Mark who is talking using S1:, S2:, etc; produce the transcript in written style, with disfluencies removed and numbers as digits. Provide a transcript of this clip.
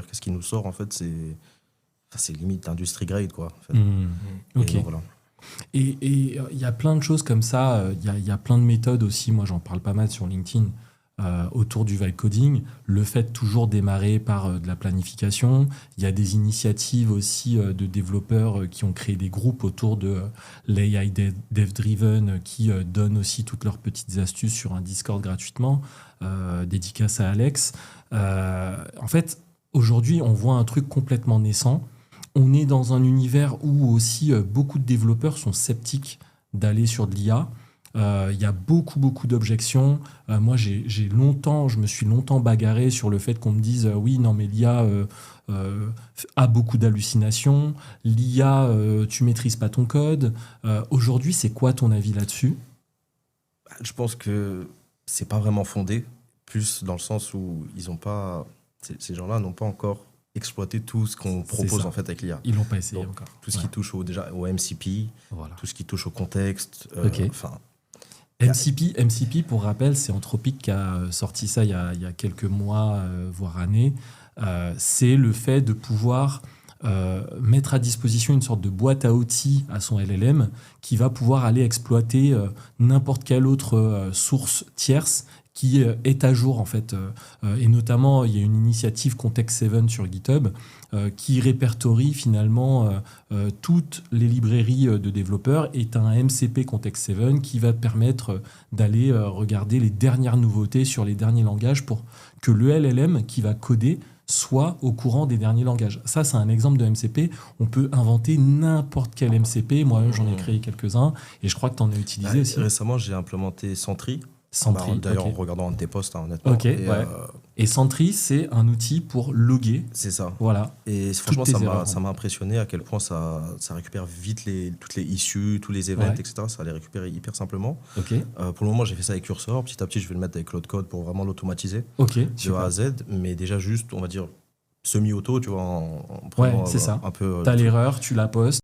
S1: C'est-à-dire que ce qui nous sort, en fait, c'est limite industry grade, quoi. En fait.
S2: Ok.
S1: Donc, voilà.
S2: Et il y a plein de choses comme ça. Il y a plein de méthodes aussi. Moi, j'en parle pas mal sur LinkedIn autour du vibe coding. Le fait de toujours démarrer par de la planification. Il y a des initiatives aussi de développeurs qui ont créé des groupes autour de l'AI Dev Driven qui donnent aussi toutes leurs petites astuces sur un Discord gratuitement. Dédicace à Alex. En fait, aujourd'hui, on voit un truc complètement naissant. On est dans un univers où aussi beaucoup de développeurs sont sceptiques d'aller sur de l'IA. Il y a beaucoup d'objections. Moi, je me suis longtemps bagarré sur le fait qu'on me dise oui, non, mais l'IA a beaucoup d'hallucinations. L'IA, tu maîtrises pas ton code. Aujourd'hui, c'est quoi ton avis là-dessus ?
S1: Je pense que c'est pas vraiment fondé, plus dans le sens où ces gens-là n'ont pas encore exploité tout ce qu'on propose en fait avec l'IA.
S2: Ils l'ont pas essayé
S1: Donc,
S2: encore.
S1: Tout ce qui touche au MCP,
S2: Voilà.
S1: tout ce qui touche au contexte.
S2: Ok. MCP, pour rappel, c'est Anthropic qui a sorti ça il y a quelques mois, voire années. C'est le fait de pouvoir mettre à disposition une sorte de boîte à outils à son LLM qui va pouvoir aller exploiter n'importe quelle autre source tierce qui est à jour en fait. Et notamment, il y a une initiative Context 7 sur GitHub qui répertorie finalement toutes les librairies de développeurs et un MCP Context 7 qui va permettre d'aller regarder les dernières nouveautés sur les derniers langages pour que le LLM qui va coder soit au courant des derniers langages. Ça, c'est un exemple de MCP. On peut inventer n'importe quel MCP. Moi, j'en ai créé quelques-uns et je crois que tu en as utilisé aussi.
S1: Récemment, j'ai implémenté Sentry. D'ailleurs, en regardant un de tes posts, honnêtement.
S2: Ok, et Sentry, c'est un outil pour loguer.
S1: C'est ça.
S2: Voilà.
S1: Et franchement, ça m'a impressionné à quel point ça récupère vite toutes les issues, tous les events, etc. Ça les récupère hyper simplement.
S2: Okay.
S1: Pour le moment, j'ai fait ça avec Cursor. Petit à petit, je vais le mettre avec Cloud Code pour vraiment l'automatiser de A à Z. Mais déjà juste, on va dire, semi-auto, tu vois, en prenant
S2: c'est ça.
S1: un peu...
S2: T'as l'erreur, tu la postes.